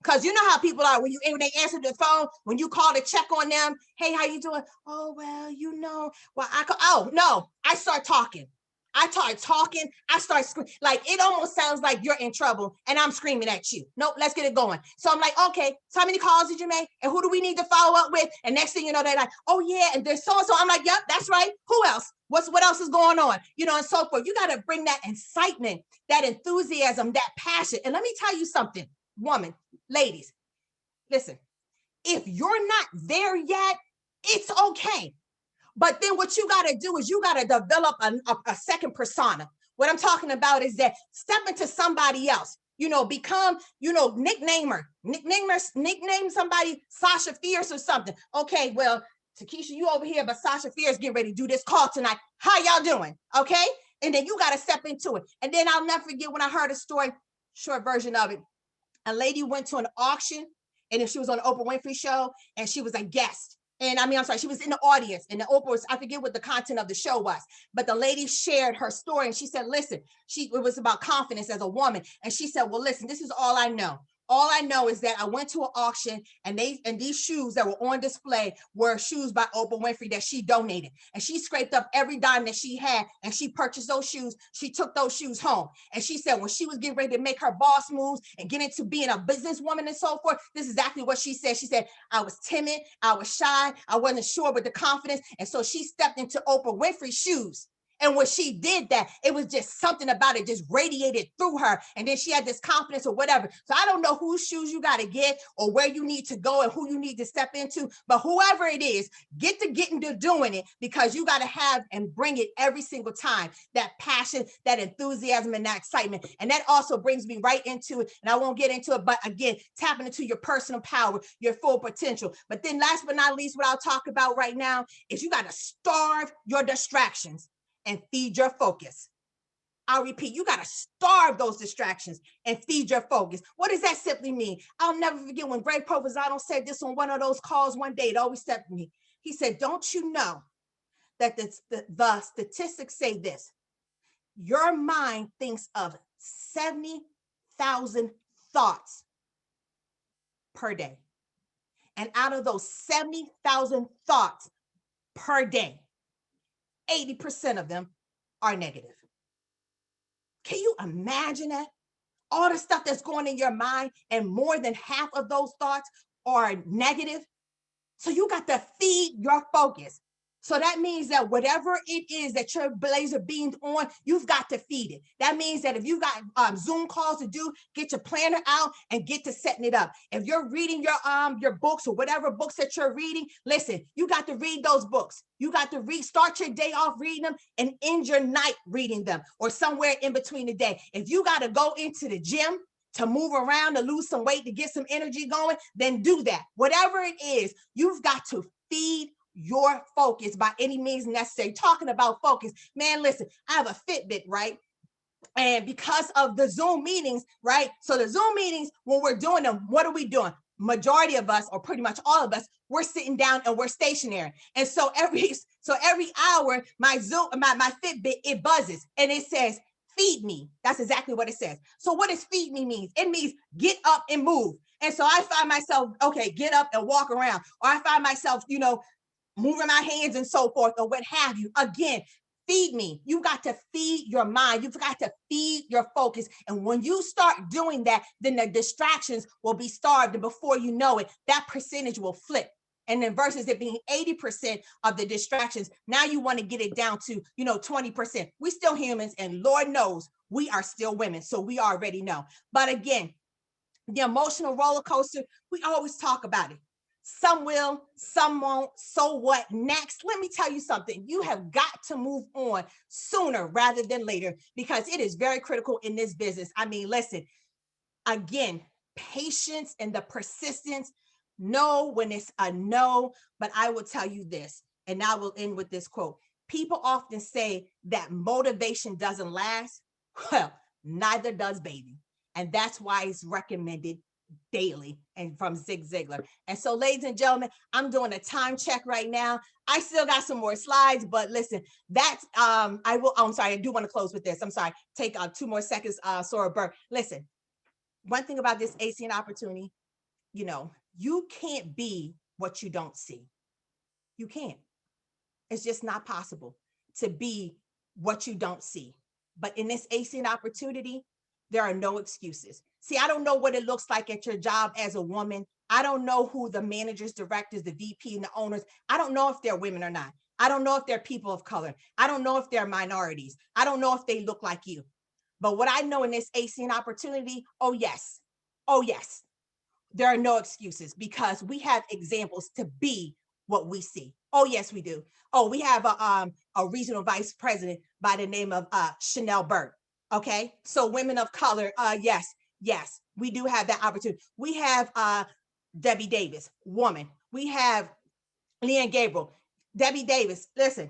Because you know how people are when they answer the phone, when you call to check on them. Hey, how you doing? Oh, well, I start talking. I start screaming. Like, it almost sounds like you're in trouble and I'm screaming at you. Nope, let's get it going. So I'm like, okay, so how many calls did you make? And who do we need to follow up with? And next thing you know, they're like, oh yeah, and there's so-and-so. I'm like, yep, that's right. Who else? What else is going on? And so forth. You got to bring that excitement, that enthusiasm, that passion. And let me tell you something, woman, ladies, listen, if you're not there yet, it's okay. But then what you got to do is you got to develop a second persona. What I'm talking about is that step into somebody else, become, nickname somebody Sasha Fierce or something. Okay, well, Takesha, you over here, but Sasha Fierce getting ready to do this call tonight. How y'all doing? Okay. And then you got to step into it. And then I'll never forget when I heard a story, short version of it. A lady went to an auction, and she was on the Oprah Winfrey show, and she was a guest. And she was in the audience, and the Oprah was, I forget what the content of the show was, but the lady shared her story, and she said, listen, it was about confidence as a woman. And she said, well, listen, this is all I know. All I know is that I went to an auction, and these shoes that were on display were shoes by Oprah Winfrey that she donated. And she scraped up every dime that she had, and she purchased those shoes. She took those shoes home. And she said when she was getting ready to make her boss moves and get into being a businesswoman and so forth, this is exactly what she said. She said, I was timid, I was shy, I wasn't sure with the confidence. And so she stepped into Oprah Winfrey's shoes. And when she did that, it was just something about it just radiated through her. And then she had this confidence or whatever. So I don't know whose shoes you got to get or where you need to go and who you need to step into. But whoever it is, get to getting to doing it, because you got to have and bring it every single time. That passion, that enthusiasm, and that excitement. And that also brings me right into it. And I won't get into it, but again, tapping into your personal power, your full potential. But then last but not least, what I'll talk about right now is you got to starve your distractions and feed your focus. I'll repeat, you got to starve those distractions and feed your focus. What does that simply mean? I'll never forget when Greg Provenzano said this on one of those calls one day. It always stuck with me. He said, don't you know that the statistics say this? Your mind thinks of 70,000 thoughts per day. And out of those 70,000 thoughts per day, 80% of them are negative. Can you imagine that? All the stuff that's going in your mind, and more than half of those thoughts are negative. So you got to feed your focus. So that means that whatever it is that your laser beamed on, you've got to feed it. That means that if you got Zoom calls to do, get your planner out and get to setting it up. If you're reading your books or whatever books that you're reading, listen, you got to read those books. You got to start your day off reading them and end your night reading them, or somewhere in between the day. If you got to go into the gym to move around, to lose some weight, to get some energy going, then do that. Whatever it is, you've got to feed your focus by any means necessary. Talking about focus, man, listen, I have a Fitbit, right? And because of the Zoom meetings, right? So the Zoom meetings, when we're doing them, what are we doing? Majority of us, or pretty much all of us, we're sitting down and we're stationary. And so every hour, my Fitbit, it buzzes and it says, feed me. That's exactly what it says. So what does feed me mean? It means get up and move. And so I find myself, okay, get up and walk around. Or I find myself, moving my hands and so forth, or what have you. Again, feed me. You got to feed your mind. You've got to feed your focus. And when you start doing that, then the distractions will be starved. And before you know it, that percentage will flip. And then versus it being 80% of the distractions, now you want to get it down to, 20%. We're still humans, and Lord knows we are still women. So we already know. But again, the emotional roller coaster, we always talk about it. Some will, some won't. So what next? Let me tell you something. You have got to move on sooner rather than later, because it is very critical in this business. I mean, listen, again, patience and the persistence. No, when it's a no, but I will tell you this, and I will end with this quote. People often say that motivation doesn't last. Well, neither does baby. And that's why it's recommended daily, and from Zig Ziglar. And so, ladies and gentlemen, I'm doing a time check right now. I still got some more slides, but listen, that's I'm sorry, I do want to close with this. I'm sorry, take 2 more seconds, Sora Burke. Listen, one thing about this ACN opportunity, you can't be what you don't see. You can't. It's just not possible to be what you don't see. But in this ACN opportunity, there are no excuses. See, I don't know what it looks like at your job as a woman. I don't know who the managers, directors, the VP, and the owners, I don't know if they're women or not. I don't know if they're people of color. I don't know if they're minorities. I don't know if they look like you. But what I know in this ACN opportunity, oh yes, there are no excuses, because we have examples to be what we see. Oh yes, we do. Oh, we have a regional vice president by the name of Chanel Burt. Okay, so women of color, yes, we do have that opportunity. We have Debbie Davis, woman. We have Leanne Gabriel. Debbie Davis, listen,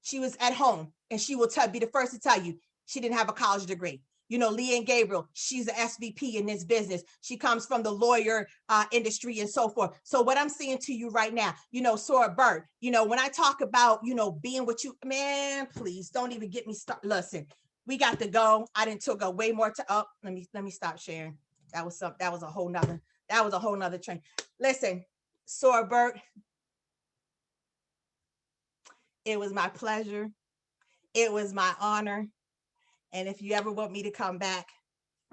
she was at home, and she will be the first to tell you she didn't have a college degree. Leanne Gabriel, she's an SVP in this business. She comes from the lawyer industry and so forth. So what I'm saying to you right now, Sora Burt, when I talk about, being what you, man, please don't even get me started. Listen, we got to go. I didn't took a way more to up. Let me stop sharing. That was a whole nother train. Listen, Sora Burt, it was my pleasure. It was my honor. And if you ever want me to come back,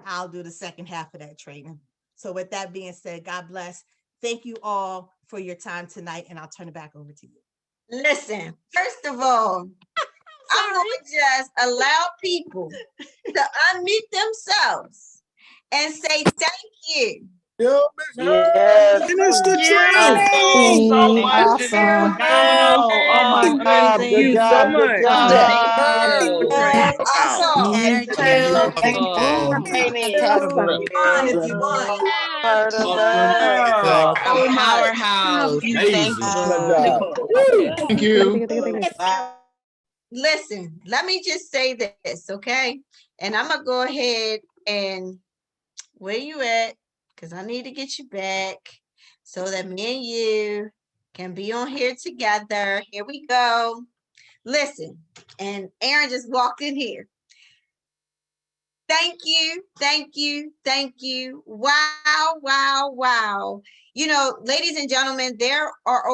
I'll do the second half of that training. So with that being said, God bless. Thank you all for your time tonight, and I'll turn it back over to you. Listen, first of all, I'm going to just allow people to unmute themselves and say thank you. Yes. Minister Yes. Tracy. So much. This is Awesome. phenomenal. Oh my Good God. job. Good job. Good job. Yes, Awesome. awesome. Training. If you want. Part of Awesome. that. So So much. Powerhouse. amazing. Good job. Thank you. Listen, let me just say this, okay? And I'm going to go ahead and where you at? Because I need to get you back so that me and you can be on here together. Here we go. Listen, and Aaron just walked in here. Thank you, thank you, thank you. Wow, wow, wow. Ladies and gentlemen, there have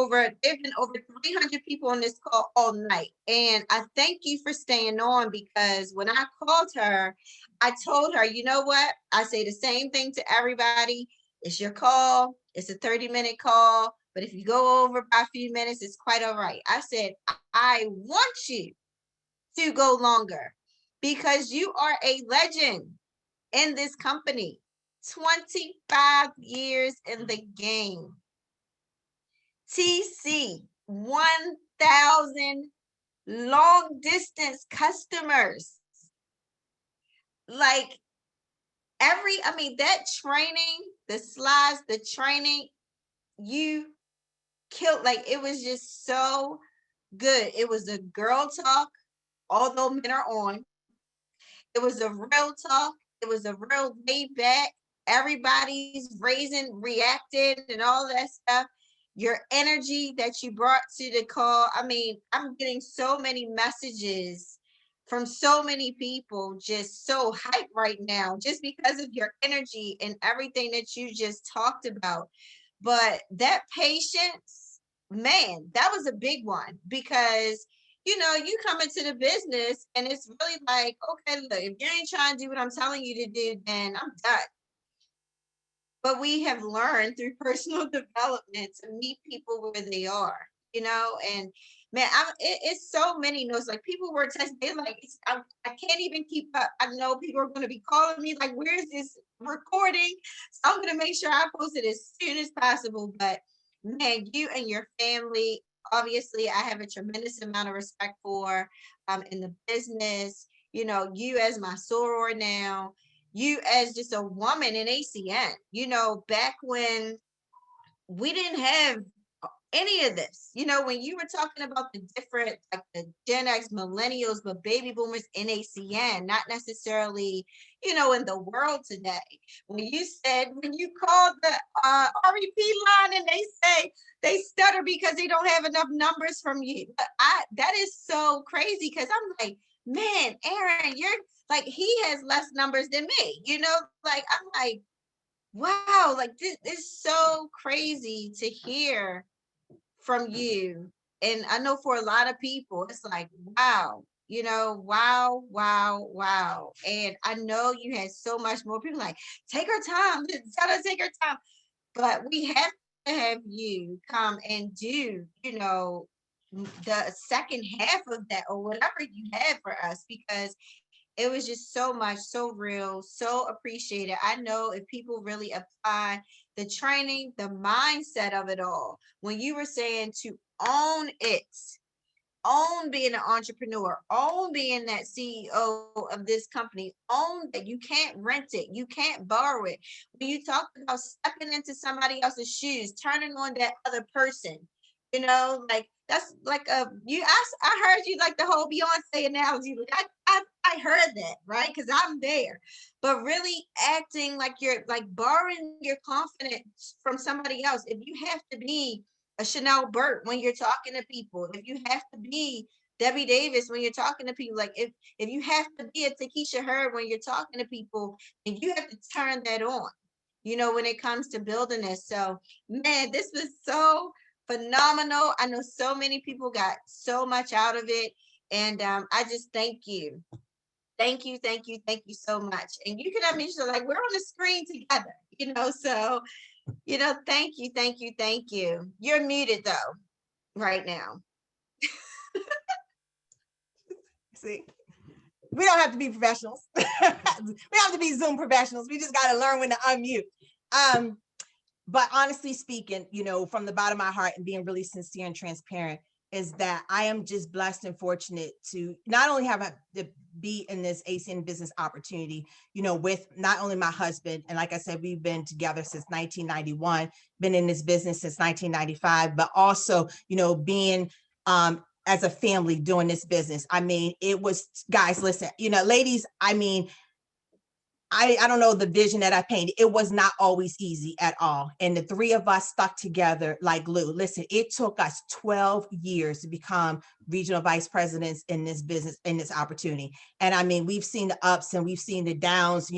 been over 300 people on this call all night. And I thank you for staying on, because when I called her, I told her, you know what? I say the same thing to everybody. It's your call. It's a 30-minute call. But if you go over by a few minutes, it's quite all right. I said, I want you to go longer because you are a legend in this company. 25 years in the game. TC, 1,000 long distance customers. Like that training, the slides, the training, you killed. Like, it was just so good. It was a girl talk, although men are on. It was a real talk. It was a real laid back. Everybody's raising, reacting, and all that stuff. Your energy that you brought to the call. I mean, I'm getting so many messages from so many people, just so hyped right now, just because of your energy and everything that you just talked about. But that patience, man, that was a big one because you come into the business and it's really like, okay, look, if you ain't trying to do what I'm telling you to do, then I'm done. But we have learned through personal development to meet people where they are, and man, it's so many notes. Like, people were texting, they're like, I can't even keep up. I know people are going to be calling me like, where's this recording? So I'm going to make sure I post it as soon as possible. But man, you and your family, obviously, I have a tremendous amount of respect for in the business. You as my soror now, you as just a woman in ACN, back when we didn't have any of this, when you were talking about the different, like the Gen X millennials, but baby boomers in ACN, not necessarily, in the world today. When you called the REP line and they say they stutter because they don't have enough numbers from you. But that is so crazy because I'm like, man, Aaron, you're like, he has less numbers than me, like, I'm like, wow, like this is so crazy to hear from you. And I know for a lot of people, it's like, wow, wow, wow, wow. And I know you had so much more people like, take her time, tell her to take her time. But we have to have you come and do, the second half of that or whatever you have for us, because it was just so much, so real, so appreciated. I know if people really apply the training, the mindset of it all, when you were saying to own it, own being an entrepreneur, own being that CEO of this company, own that you can't rent it, you can't borrow it. When you talk about stepping into somebody else's shoes, turning on that other person, like that's like I heard you like the whole Beyonce analogy. Like I heard that, right? Because I'm there. But really acting like you're like borrowing your confidence from somebody else. If you have to be a Chanel Burt when you're talking to people, if you have to be Debbie Davis when you're talking to people, like if you have to be a Takesha Hurd when you're talking to people, and you have to turn that on, when it comes to building this. So man, this was so phenomenal. I know so many people got so much out of it. And I just thank you. Thank you, thank you, thank you so much. And you can unmute, so like we're on the screen together, so thank you, thank you, thank you. You're muted though, right now. See, we don't have to be professionals. We don't have to be Zoom professionals. We just got to learn when to unmute. But honestly speaking, from the bottom of my heart and being really sincere and transparent, is that I am just blessed and fortunate to not only have to be in this ACN business opportunity, with not only my husband, and like I said, we've been together since 1991, been in this business since 1995, but also, being as a family doing this business. I mean, it was, guys, listen, ladies, I mean, I don't know the vision that I painted. It was not always easy at all. And the three of us stuck together like glue. Listen, it took us 12 years to become regional vice presidents in this business, in this opportunity. And I mean, we've seen the ups and we've seen the downs,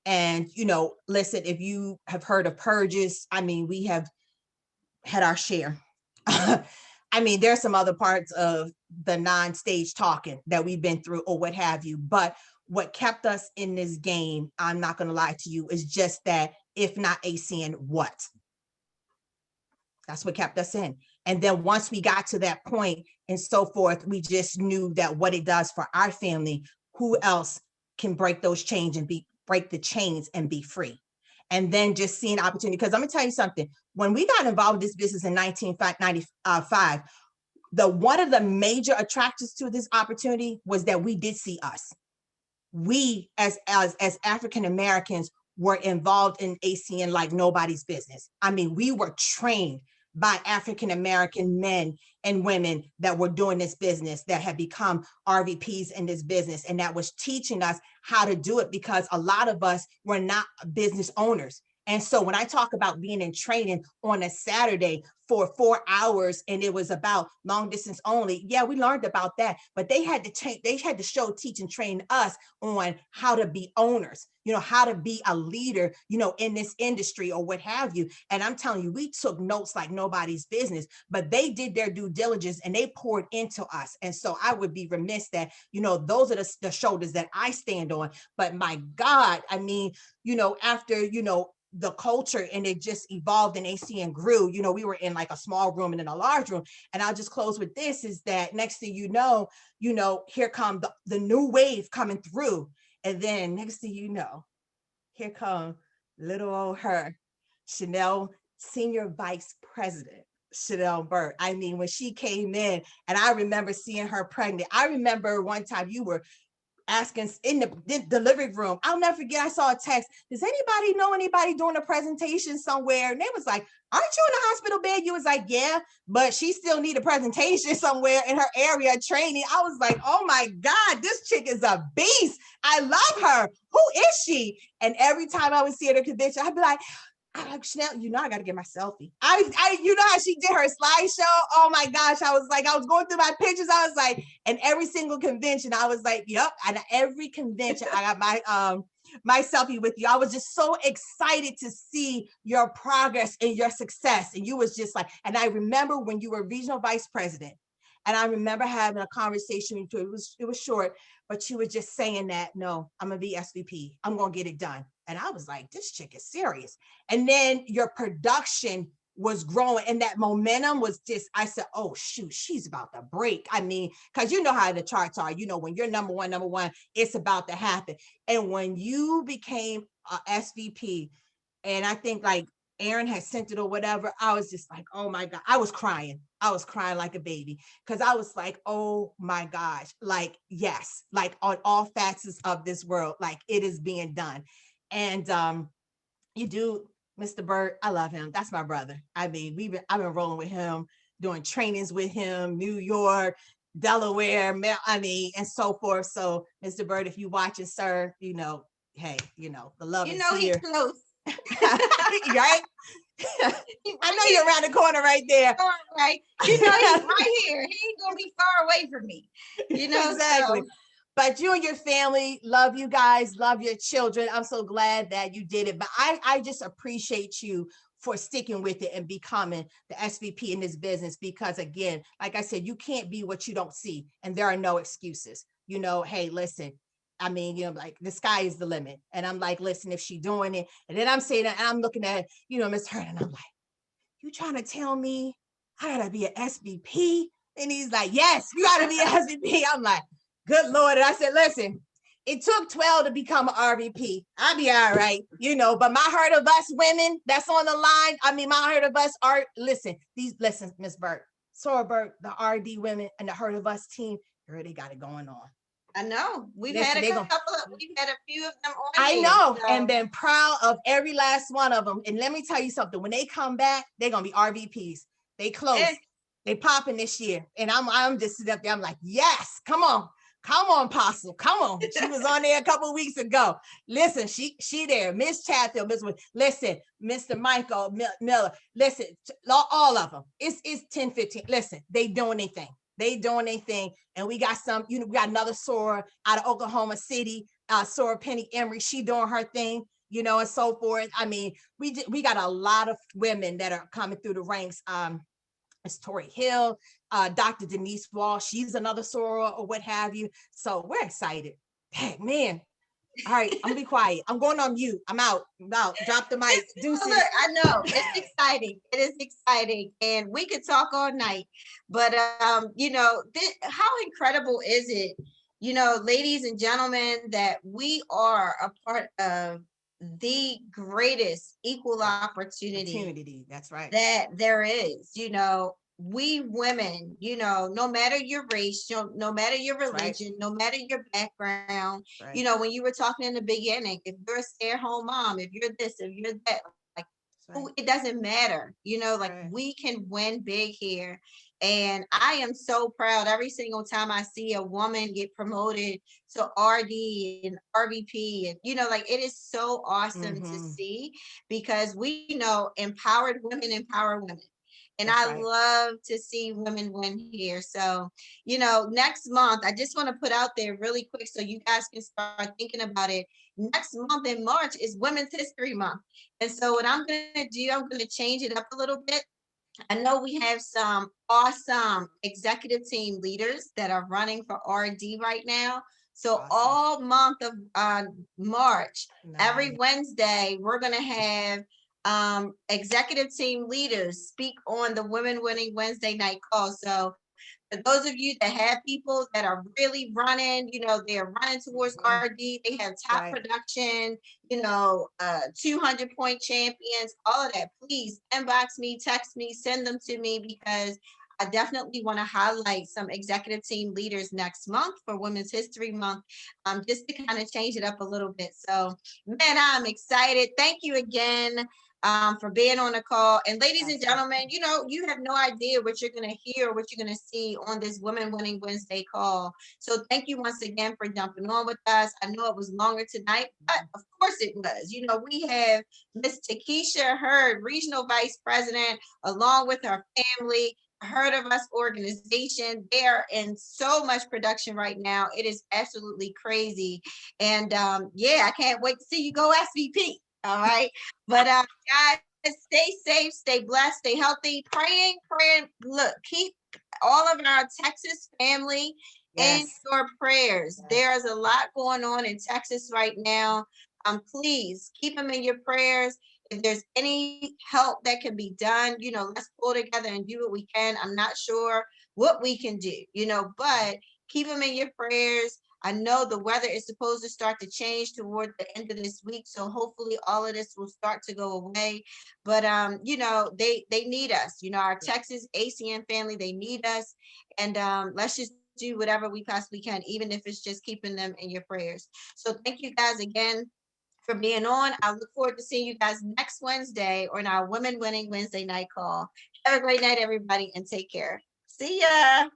and, listen, if you have heard of purges, I mean, we have had our share. I mean, there's some other parts of the non-stage talking that we've been through or what have you, but what kept us in this game, I'm not going to lie to you, is just that if not ACN, what? That's what kept us in. And then once we got to that point and so forth, we just knew that what it does for our family, who else can break those chains and break the chains and be free? And then just seeing opportunity, because I'm gonna tell you something, when we got involved in this business in 1995, one of the major attractions to this opportunity was that we did see us. We as African Americans were involved in ACN like nobody's business. I mean, we were trained by African American men and women that were doing this business, that had become RVPs in this business, and that was teaching us how to do it, because a lot of us were not business owners. And so when I talk about being in training on a Saturday for 4 hours and it was about long distance only, yeah, we learned about that, but they had to show, teach, and train us on how to be owners, how to be a leader, in this industry or what have you. And I'm telling you, we took notes like nobody's business, but they did their due diligence and they poured into us. And so I would be remiss that, those are the shoulders that I stand on. But my God, I mean, after, the culture and it just evolved and ACN grew, we were in like a small room and in a large room. And I'll just close with this, is that next thing here come the new wave coming through. And then next thing here come little old her, Chanel, Senior Vice President, Chanel Burt. I mean, when she came in, and I remember seeing her pregnant. I remember one time you were asking in the delivery room. I'll never forget, I saw a text. Does anybody know anybody doing a presentation somewhere? And they was like, aren't you in the hospital bed? You was like, yeah, but she still need a presentation somewhere in her area of training. I was like, oh my God, this chick is a beast. I love her. Who is she? And every time I would see her at a convention, I'd be like, Chanel, I got to get my selfie. You know how she did her slideshow? Oh my gosh. I was going through my pictures. I was like, and every single convention, I was like, yep. And every convention, I got my selfie with you. I was just so excited to see your progress and your success. And you was just like, and I remember when you were regional vice president, and I remember having a conversation with you. It was short, but you were just saying that, no, I'm gonna be SVP. I'm gonna get it done. And I was like, this chick is serious. And then your production was growing and that momentum was just, I said, oh shoot, she's about to break. I mean, because you know how the charts are, when you're number one, it's about to happen. And when you became a SVP, and I think like Aaron had sent it or whatever, I was just like, oh my God, I was crying like a baby, because I was like, oh my gosh, like, yes, like on all facets of this world, like it is being done. And you do, Mr. Burt, I love him. That's my brother. I mean, I've been rolling with him, doing trainings with him, New York, Delaware, and so forth. So, Mr. Burt, if you watching, sir, hey, the love is he's here. close. Right? I know you're around the corner right there. Right. He's right here. He ain't gonna be far away from me. Exactly. So. But you and your family, love you guys, love your children. I'm so glad that you did it. But I just appreciate you for sticking with it and becoming the SVP in this business, because again, like I said, you can't be what you don't see, and there are no excuses. Hey, listen, I mean, like the sky is the limit. And I'm like, listen, if she's doing it, and then I'm saying that, and I'm looking at, Ms. Hurd, and I'm like, you trying to tell me I gotta be an SVP? And he's like, yes, you gotta be an SVP. I'm like, good Lord. And I said, listen, it took 12 to become an RVP. I'll be all right, but my Heard of Us women that's on the line, I mean, my Heard of Us are, listen, Ms. Burt, Sora Burt, the RD women and the Heard of Us team, they got it going on. I know. We've had a few of them on. I know, and been proud of every last one of them. And let me tell you something, when they come back, they're going to be RVPs. They close. They popping this year. And I'm just sitting up there, I'm like, yes, come on, Apostle, come on. She was on there a couple of weeks ago. Listen, she there. Miss Chatfield, listen, Mr. Michael Miller, listen, all of them. It's 10, 15. Listen, they doing their thing. And we got we got another Sora out of Oklahoma City, Sora Penny Emery. She doing her thing, and so forth. I mean, we got a lot of women that are coming through the ranks. It's Tori Hill, Dr. Denise Wall, she's another soror or what have you. So we're excited. Heck, man. All right, I'm gonna be quiet. I'm going on mute. I'm out. Drop the mic. Deuces. Look, I know it's exciting. It is exciting, and we could talk all night. But how incredible is it, ladies and gentlemen, that we are a part of the greatest equal opportunity That's right. that there is. We women, no matter your race, no matter your That's right. religion, no matter your background, Right. when you were talking in the beginning, if you're a stay-at-home mom, if you're this, if you're that, like, That's right. it doesn't matter, like Right. we can win big here. And I am so proud every single time I see a woman get promoted to RD and RVP. And, like it is so awesome to Mhm. see, because we know empowered women empower women. And That's I right. love to see women win here. So, next month, I just want to put out there really quick so you guys can start thinking about it. Next month in March is Women's History Month. And so, what I'm going to do, I'm going to change it up a little bit. I know we have some awesome executive team leaders that are running for RD right now. So, Awesome. all month of March, every Nice. Wednesday, we're going to have executive team leaders speak on the Women Winning Wednesday night call. So for those of you that have people that are really running, they're running towards Mhm. RD, they have top Right. production, 200-point champions, all of that, please inbox me, text me, send them to me, because I definitely want to highlight some executive team leaders next month for Women's History Month, just to kind of change it up a little bit. So, man, I'm excited. Thank you again for being on the call. And ladies and gentlemen, you have no idea what you're going to hear, what you're going to see on this Women Winning Wednesday call. So thank you once again for jumping on with us. I know it was longer tonight, but of course it was. We have Miss Takesha Hurd, Regional Vice President, along with her family. Heard of Us organization. They are in so much production right now. It is absolutely crazy. And I can't wait to see you go SVP. All right. But guys, stay safe, stay blessed, stay healthy, praying. Look, keep all of our Texas family in Yes. your prayers. Yes. There's a lot going on in Texas right now. Please keep them in your prayers. If there's any help that can be done, let's pull together and do what we can. I'm not sure what we can do, but keep them in your prayers. I know the weather is supposed to start to change toward the end of this week, so hopefully all of this will start to go away. But they need us. Our Texas ACN family, they need us, and let's just do whatever we possibly can, even if it's just keeping them in your prayers. So thank you guys again for being on. I look forward to seeing you guys next Wednesday on our Women Winning Wednesday night call. Have a great night, everybody, and take care. See ya.